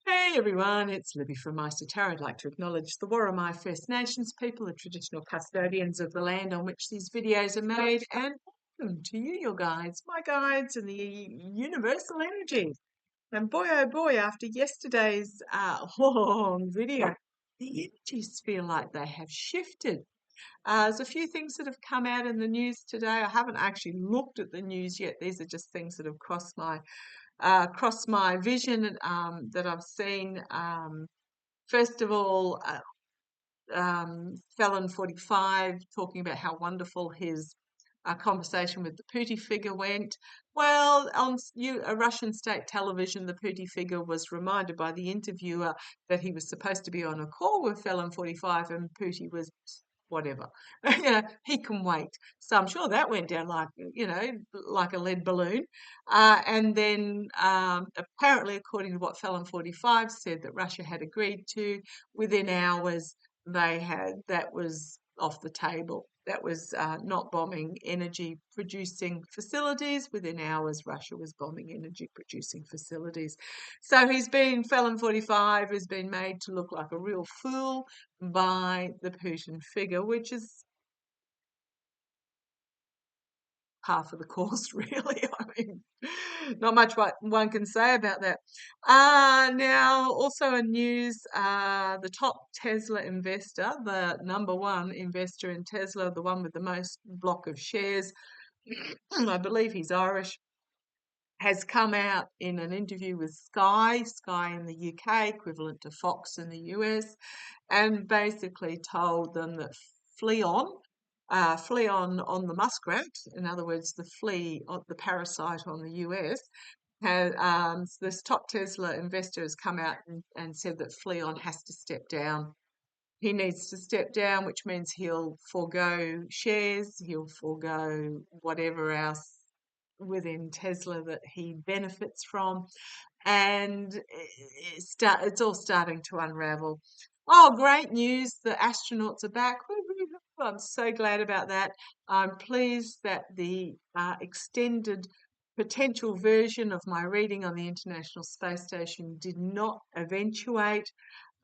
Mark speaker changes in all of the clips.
Speaker 1: Hey everyone, it's Libby from maighstirtarot. I'd like to acknowledge the Worimi First Nations people, the traditional custodians of the land on which these videos are made, and welcome to you, your guides, my guides, and the universal energy. And boy, oh boy, after yesterday's long video, the energies feel like they have shifted. There's a few things that have come out in the news today. I haven't actually looked at the news yet. These are just things that have crossed my vision that I've seen. First of all, Felon 45 talking about how wonderful his conversation with the Putin figure went. Well, on a Russian state television, the Putin figure was reminded by the interviewer that he was supposed to be on a call with Felon 45 and Putin was whatever. He can wait. So I'm sure that went down like a lead balloon. And then apparently, according to what Felon 45 said, that Russia had agreed to, within hours, that was off the table. That was not bombing energy producing facilities. Within hours, Russia was bombing energy producing facilities. So Felon 45 has been made to look like a real fool by the Putin figure, which is half of the course, really. I mean, not much what one can say about that. Now, also in news, the top Tesla investor, the number one investor in Tesla, the one with the most block of shares, I believe he's Irish, has come out in an interview with Sky in the UK, equivalent to Fox in the US, and basically told them that flee on, flea on the muskrat, in other words, the flea, the parasite on the US, this top Tesla investor has come out and said that Fleon has to step down. He needs to step down, which means he'll forego shares, he'll forego whatever else within Tesla that he benefits from, and it's all starting to unravel. Oh, great news! The astronauts are back. I'm so glad about that. I'm pleased that the extended potential version of my reading on the International Space Station did not eventuate.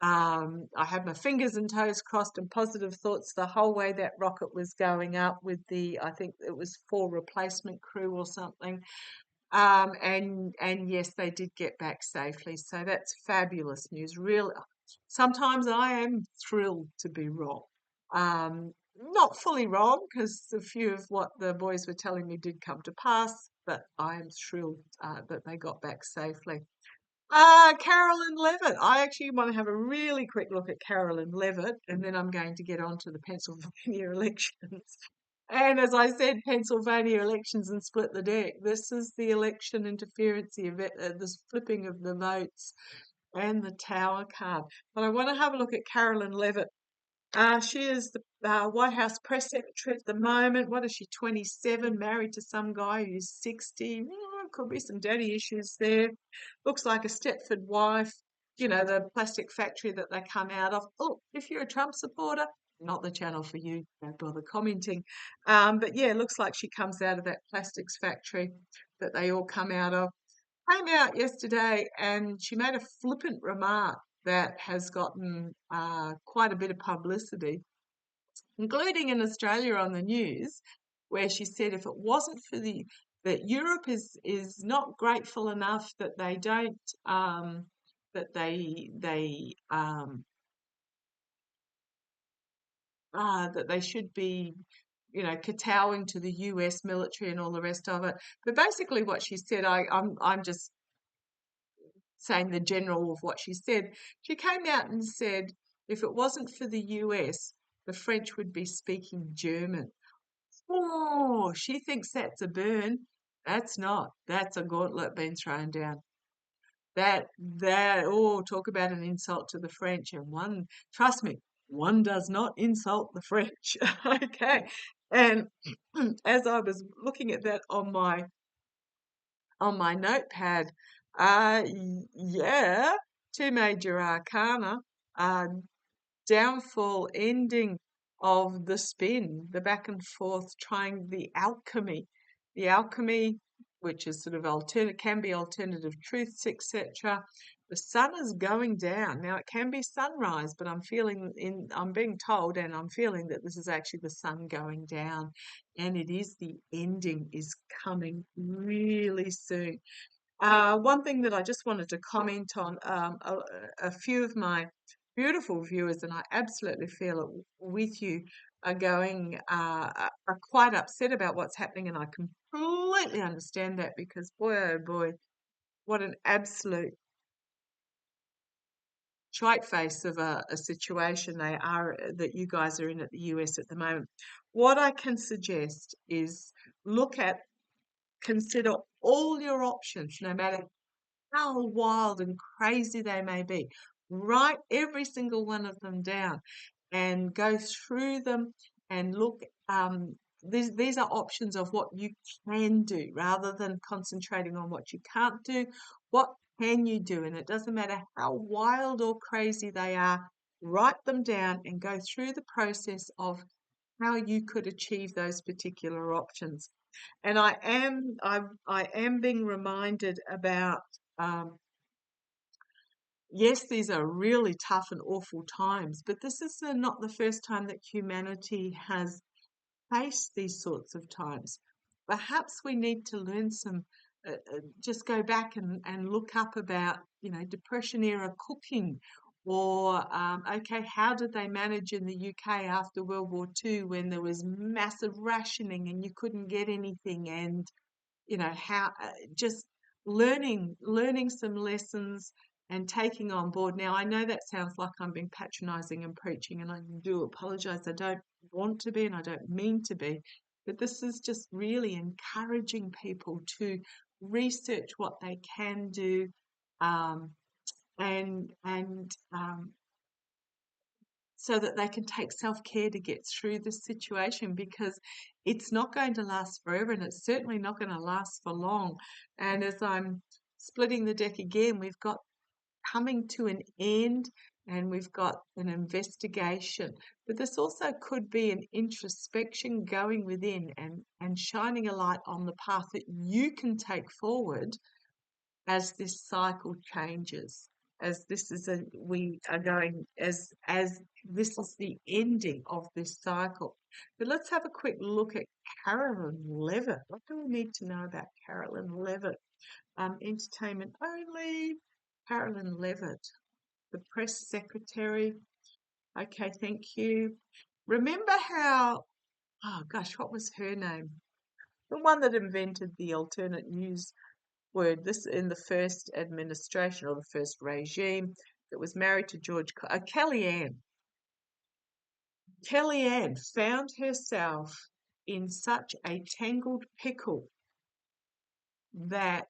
Speaker 1: I had my fingers and toes crossed and positive thoughts the whole way that rocket was going up with I think it was 4 replacement crew or something. And yes, they did get back safely. So that's fabulous news. Really, sometimes I am thrilled to be wrong. Not fully wrong because a few of what the boys were telling me did come to pass, but I am thrilled that they got back safely. Carolyn Levitt. I actually want to have a really quick look at Carolyn Levitt, and then I'm going to get on to the Pennsylvania elections. And as I said, Pennsylvania elections and split the deck. This is the election interference, this flipping of the votes and the Tower card. But I want to have a look at Carolyn Levitt. She is the White House press secretary at the moment. What is she, 27, married to some guy who's 60? Could be some daddy issues there. Looks like a Stepford wife, the plastic factory that they come out of. Oh, if you're a Trump supporter, not the channel for you, don't bother commenting. But yeah, looks like she comes out of that plastics factory that they all come out of. Came out yesterday and she made a flippant remark that has gotten quite a bit of publicity, including in Australia on the news, where she said if it wasn't for that Europe is not grateful enough that they don't that they should be kowtowing to the US military and all the rest of it. But basically, what she said, I'm just saying the general of what she said. She came out and said if it wasn't for the US, the French would be speaking German. Oh, she thinks that's a burn. That's not. That's a gauntlet being thrown down. Talk about an insult to the French. And trust me, one does not insult the French. Okay. And as I was looking at that on my notepad, yeah, 2 major arcana, downfall, ending of the spin, the back and forth, trying the alchemy which is sort of alternate, can be alternative truths, etc. The sun is going down. Now it can be sunrise, but I'm being told and I'm feeling that this is actually the sun going down, and it is the ending is coming really soon. One thing that I just wanted to comment on, a few of my beautiful viewers, and I absolutely feel it with you, are quite upset about what's happening, and I completely understand that because boy, oh boy, what an absolute shite face of a situation that you guys are in at the US at the moment. What I can suggest is consider all your options, no matter how wild and crazy they may be. Write every single one of them down and go through them and look. These are options of what you can do rather than concentrating on what you can't do. What can you do? And it doesn't matter how wild or crazy they are, write them down and go through the process of how you could achieve those particular options. And I am being reminded about yes, these are really tough and awful times, but this is not the first time that humanity has faced these sorts of times. Perhaps we need to learn just go back and look up about, Depression era cooking, or, okay, how did they manage in the UK after World War II when there was massive rationing and you couldn't get anything, and how just learning some lessons and taking on board. Now I know that sounds like I'm being patronizing and preaching, and I do apologize. I don't want to be and I don't mean to be, but this is just really encouraging people to research what they can do, um, and so that they can take self-care to get through this situation, because it's not going to last forever and it's certainly not going to last for long. And as I'm splitting the deck again, we've got coming to an end and we've got an investigation. But this also could be an introspection going within and shining a light on the path that you can take forward as this cycle changes, as this is we are going as this is the ending of this cycle. But let's have a quick look at Carolyn Levitt. What do we need to know about Carolyn Levitt? Entertainment only. Carolyn Levitt, the press secretary. Okay, thank you. Remember how, oh gosh, what was her name? The one that invented the alternate news word, this in the first administration or the first regime, that was married to Kellyanne. Kellyanne found herself in such a tangled pickle that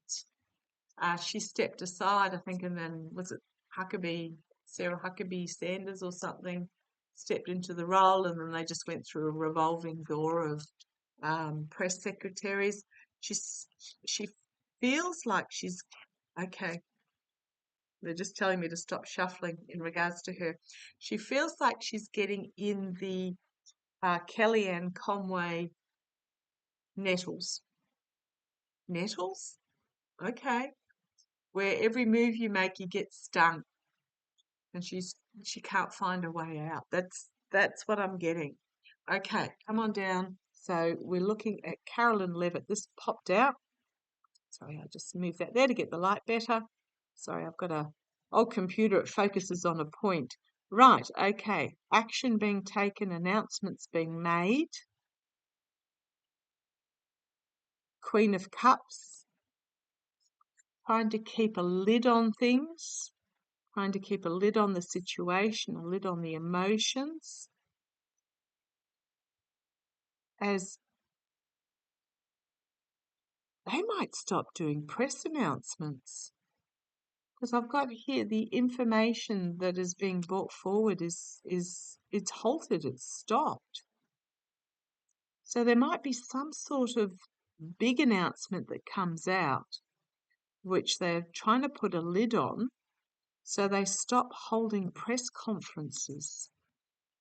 Speaker 1: she stepped aside, I think, and then was it Sarah Huckabee Sanders or something, stepped into the role, and then they just went through a revolving door of press secretaries. She feels like she's okay. They're just telling me to stop shuffling in regards to her. She feels like she's getting in the Kellyanne Conway nettles. Nettles? Okay. Where every move you make, you get stung, and she can't find a way out. That's what I'm getting. Okay, come on down. So we're looking at Carolyn Levitt. This popped out. Sorry, I just moved that there to get the light better. Sorry, I've got a old computer. It focuses on a point. Right, okay. Action being taken, announcements being made. Queen of Cups. Trying to keep a lid on things. Trying to keep a lid on the situation, a lid on the emotions. As they might stop doing press announcements. Because I've got here the information that is being brought forward is it's halted, it's stopped. So there might be some sort of big announcement that comes out, which they're trying to put a lid on, so they stop holding press conferences.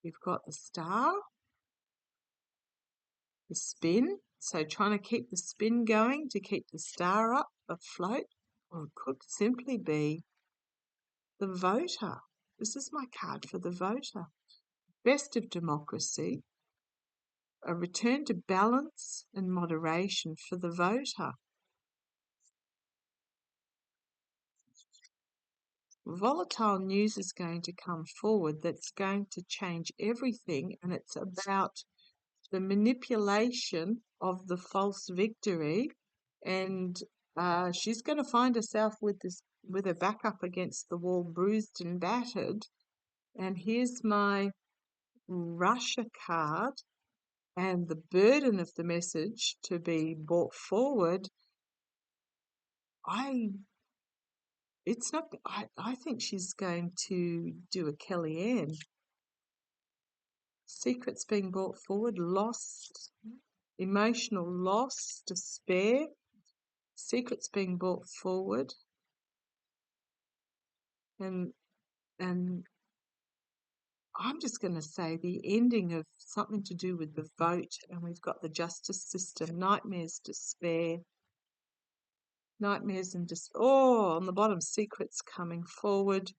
Speaker 1: We've got the Star, the Spin. So trying to keep the spin going to keep the star up afloat, or it could simply be the voter. This is my card for the voter. Best of democracy, a return to balance and moderation for the voter. Volatile news is going to come forward that's going to change everything, and it's about the manipulation of the false victory, and she's going to find herself with her back up against the wall, bruised and battered. And here's my Russia card, and the burden of the message to be brought forward. I think she's going to do a Kellyanne. Secrets being brought forward, lost, emotional loss, despair, secrets being brought forward, and I'm just going to say the ending of something to do with the vote, and we've got the justice system, nightmares, despair, nightmares and on the bottom, secrets coming forward,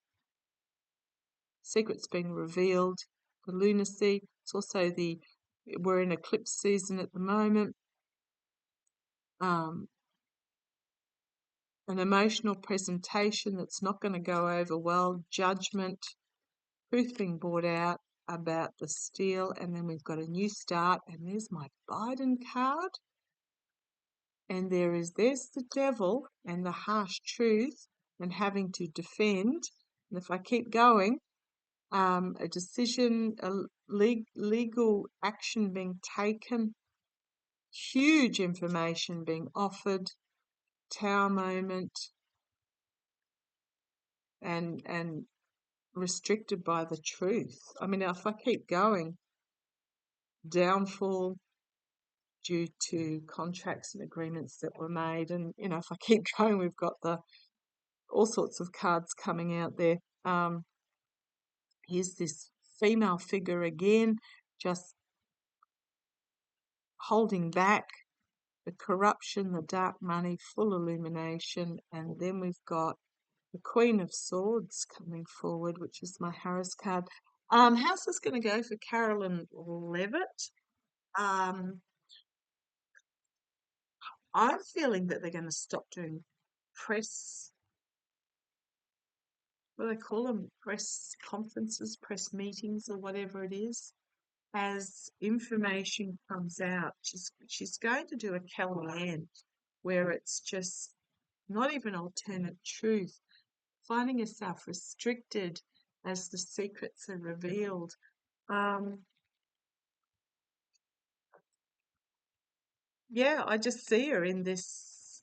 Speaker 1: secrets being revealed, the lunacy. It's also we're in eclipse season at the moment. An emotional presentation that's not going to go over well, judgment, truth being brought out about the steal, and then we've got a new start, and there's my Biden card, and there's the devil and the harsh truth and having to defend. And if I keep going, a decision, a legal action being taken, huge information being offered, tower moment, and restricted by the truth. I mean, if I keep going, downfall due to contracts and agreements that were made, and if I keep going, we've got all sorts of cards coming out there. Here's this female figure again, just holding back the corruption, the dark money, full illumination, and then we've got the Queen of Swords coming forward, which is my Harris card. How's this going to go for Carolyn Levitt? I'm feeling that they're going to stop doing press, what do they call them, press conferences, press meetings, or whatever it is. As information comes out, she's going to do a Kellyanne where it's just not even alternate truth, finding herself restricted as the secrets are revealed. Yeah, I just see her in this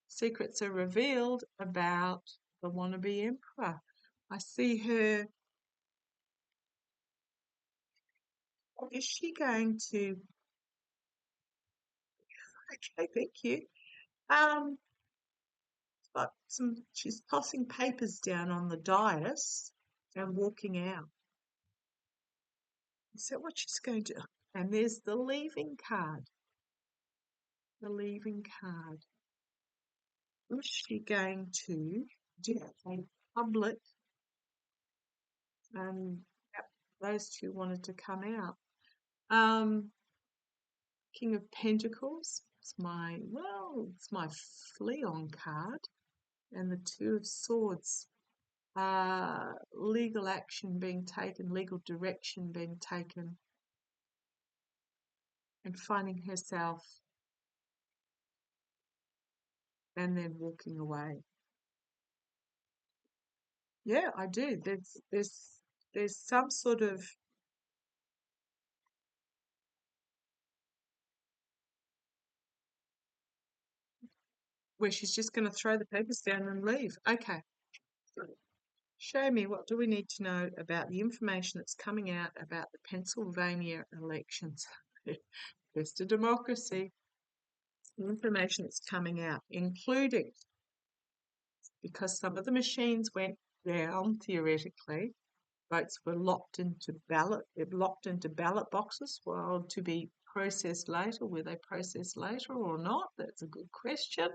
Speaker 1: secrets are revealed about the wannabe emperor. I see her. Is she going to? Okay, thank you. But she's tossing papers down on the dais and walking out. Is that what she's going to? And there's the leaving card. The leaving card. Is she going to do a public? Yep, those two wanted to come out. King of Pentacles. It's my Fleon card, and the Two of Swords. Legal action being taken, legal direction being taken, and finding herself, and then walking away. Yeah, I do. There's some sort of where she's just going to throw the papers down and leave. Okay. Show me, what do we need to know about the information that's coming out about the Pennsylvania elections? Best of democracy. The information that's coming out, including, because some of the machines went down theoretically, votes were locked into ballot boxes, well, to be processed later. Were they processed later or not? That's a good question.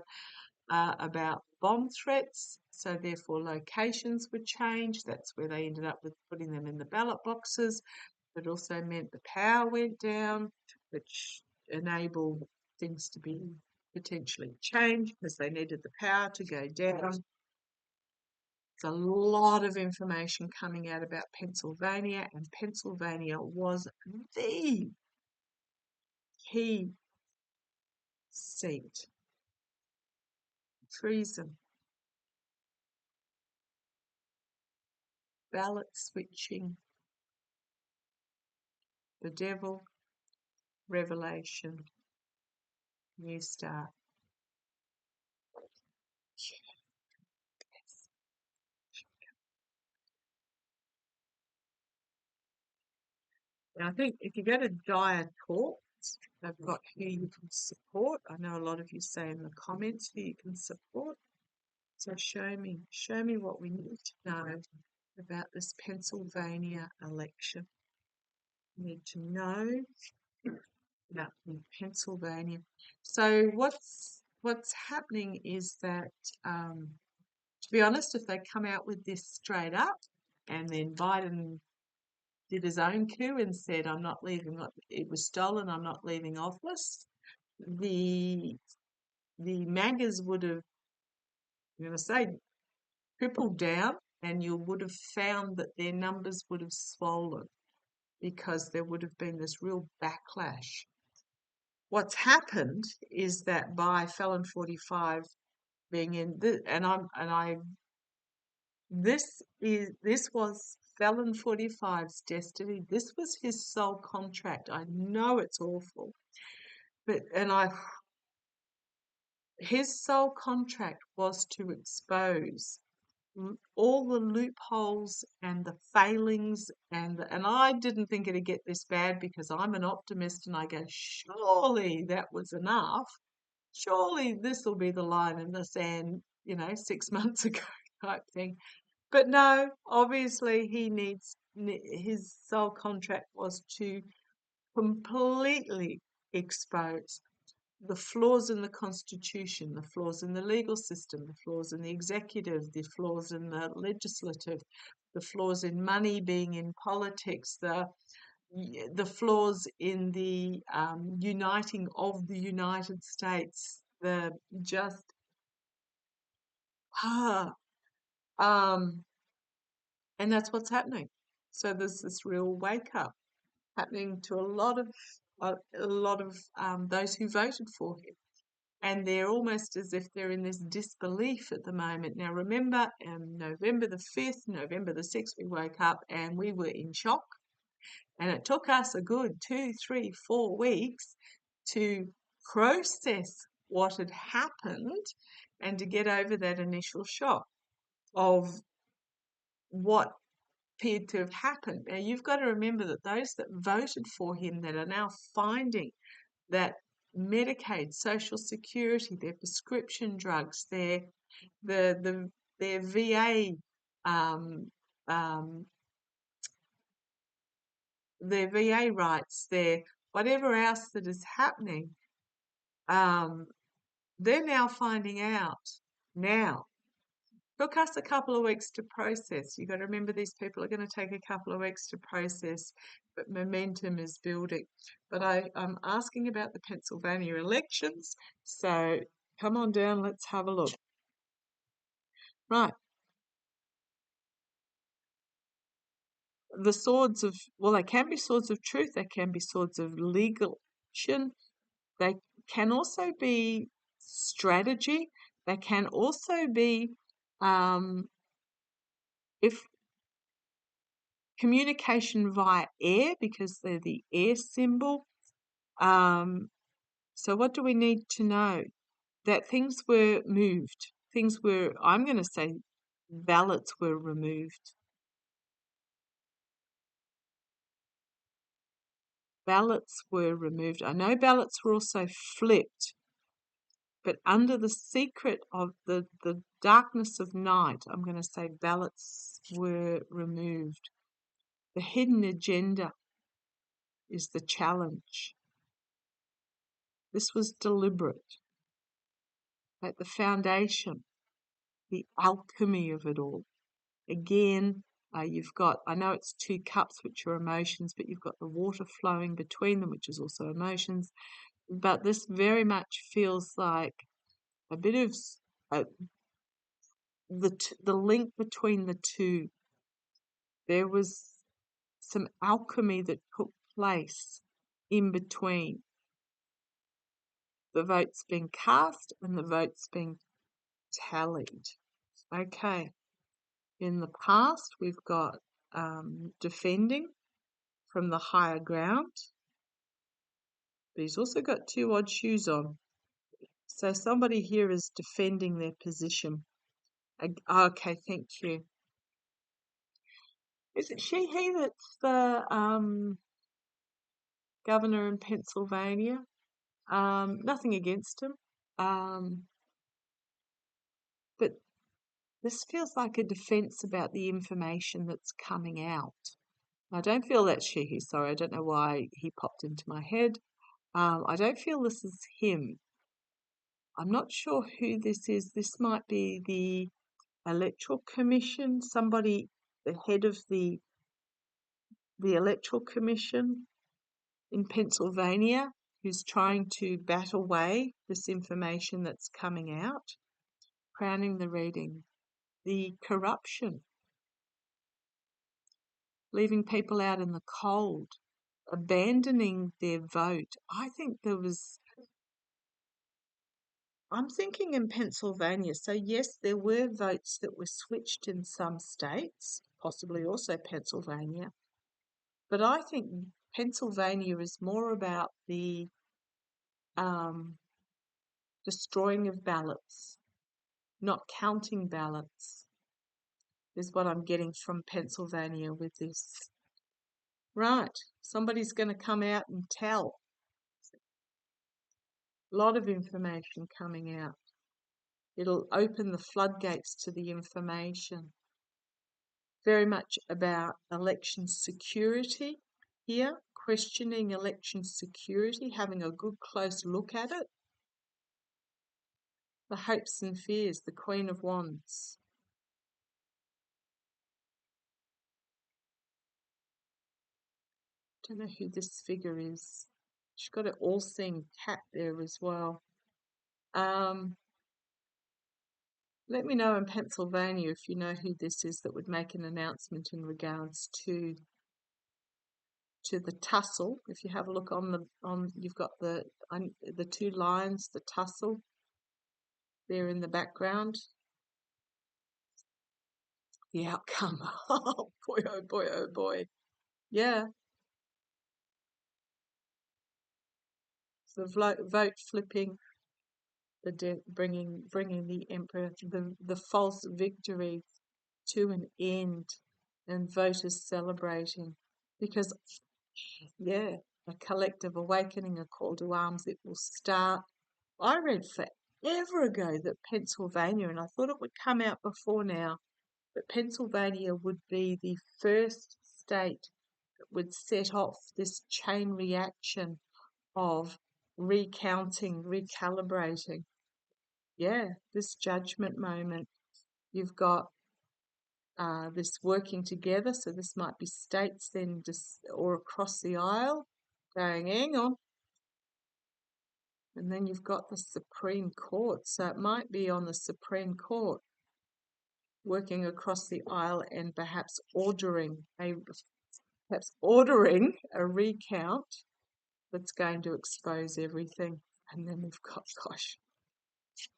Speaker 1: About bomb threats, so therefore locations were changed. That's where they ended up with putting them in the ballot boxes. It also meant the power went down, which enabled things to be potentially changed because they needed the power to go down. There's a lot of information coming out about Pennsylvania, and Pennsylvania was the key seat. Treason, ballot switching, the devil, revelation, new start. Now, I think if you go to Dire Talks, they've got who you can support. I know a lot of you say in the comments who you can support. So show me what we need to know about this Pennsylvania election. We need to know about Pennsylvania. So what's happening is that, to be honest, if they come out with this straight up, and then Biden did his own coup and said, "I'm not leaving. It was stolen. I'm not leaving office," the MAGAs would have, I'm going to say, tripled down, and you would have found that their numbers would have swollen because there would have been this real backlash. What's happened is that by Felon 45 being in this was Felon 45's destiny. This was his sole contract. I know it's awful, but his sole contract was to expose all the loopholes and the failings, and I didn't think it'd get this bad because I'm an optimist, and I go, surely that was enough. Surely this will be the line in the sand, 6 months ago type thing. But no, obviously his sole contract was to completely expose the flaws in the Constitution, the flaws in the legal system, the flaws in the executive, the flaws in the legislative, the flaws in money being in politics, the flaws in the uniting of the United States, the just and that's what's happening. So there's this real wake up happening to a lot of those who voted for him. And they're almost as if they're in this disbelief at the moment. Now, remember, November the 5th, November the 6th, we woke up and we were in shock. And it took us a good 2, 3, 4 weeks to process what had happened and to get over that initial shock of what appeared to have happened. Now, you've got to remember that those that voted for him that are now finding that Medicaid, Social Security, their prescription drugs, their VA, their VA rights, their whatever else that is happening, they're now finding out now. Took us a couple of weeks to process. You've got to remember these people are going to take a couple of weeks to process, but momentum is building. But I'm asking about the Pennsylvania elections, so come on down, let's have a look. Right. The swords of, well, they can be swords of truth, they can be swords of legal action, they can also be strategy, they can also be if communication via air, because they're the air symbol. So what do we need to know? That things were moved. I'm going to say ballots were removed. Ballots were removed. I know ballots were also flipped, but under the secret of the darkness of night, I'm going to say ballots were removed. The hidden agenda is the challenge. This was deliberate. At the foundation, the alchemy of it all. Again, you've got, I know it's 2 cups, which are emotions, but you've got the water flowing between them, which is also emotions. But this very much feels like a bit of the link between the two. There was some alchemy that took place in between the votes being cast and the votes being tallied. Okay. In the past, we've got defending from the higher ground, but he's also got 2 odd shoes on. So somebody here is defending their position. Okay, thank you. Is it he that's the governor in Pennsylvania? Nothing against him. But this feels like a defense about the information that's coming out. I don't feel that's she. Sorry, I don't know why he popped into my head. I don't feel this is him. I'm not sure who this is. This might be the Electoral Commission, somebody, the head of the Electoral Commission in Pennsylvania, who's trying to bat away this information that's coming out. Crowning the reading, the corruption, leaving people out in the cold, abandoning their vote. I think I'm thinking in Pennsylvania. So yes, there were votes that were switched in some states, possibly also Pennsylvania. But I think Pennsylvania is more about the destroying of ballots, not counting ballots, is what I'm getting from Pennsylvania with this. Right, somebody's going to come out and tell. A lot of information coming out. It'll open the floodgates to the information. Very much about election security here, questioning election security, having a good close look at it. The hopes and fears, the Queen of Wands. Don't know who this figure is. She's got an all-seeing cat there as well. Let me know in Pennsylvania if you know who this is that would make an announcement in regards to the tussle. If you have a look you've got the 2 lines, the tussle there in the background. The outcome. Oh boy, oh boy, oh boy. Yeah. The vote flipping, bringing the emperor, the false victory to an end, and voters celebrating, because yeah, a collective awakening, a call to arms. It will start. I read forever ago that Pennsylvania, and I thought it would come out before now, but Pennsylvania would be the first state that would set off this chain reaction of recounting, recalibrating. Yeah, this judgment moment. You've got this working together, so this might be states then or across the aisle going, hang on. And then you've got the Supreme Court, so it might be on the Supreme Court working across the aisle and perhaps ordering a recount that's going to expose everything. And then we've got, gosh,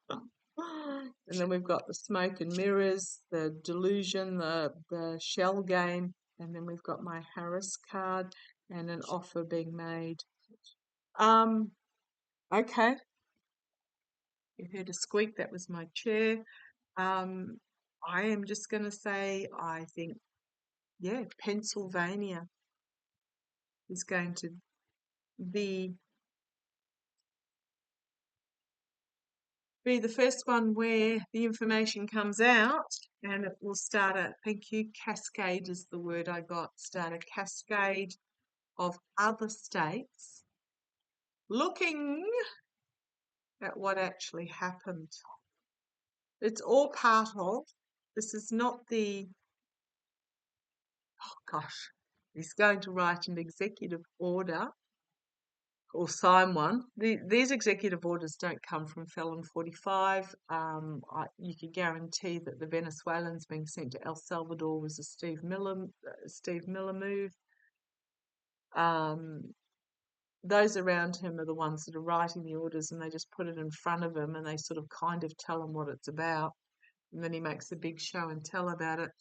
Speaker 1: and then we've got the smoke and mirrors, the delusion, the shell game, and then we've got my Harris card and an offer being made. Okay. You heard a squeak, that was my chair. I am just going to say, I think, yeah, Pennsylvania is going to be the first one where the information comes out, and it will start thank you, cascade is the word I got, start a cascade of other states looking at what actually happened. It's all part of. This is not the, oh gosh, he's going to write an executive order or sign one. These executive orders don't come from Felon 45. You could guarantee that the Venezuelans being sent to El Salvador was a Steve Miller move. Those around him are the ones that are writing the orders, and they just put it in front of him and they sort of kind of tell him what it's about. And then he makes a big show and tell about it.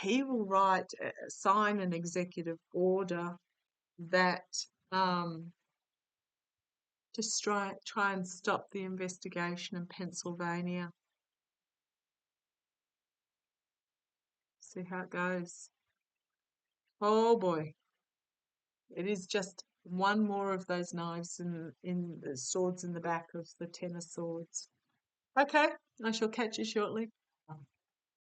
Speaker 1: He will sign an executive order that just try and stop the investigation in Pennsylvania. See how it goes. Oh boy. It is just one more of those knives in the swords in the back of the Ten of Swords. Okay, I shall catch you shortly.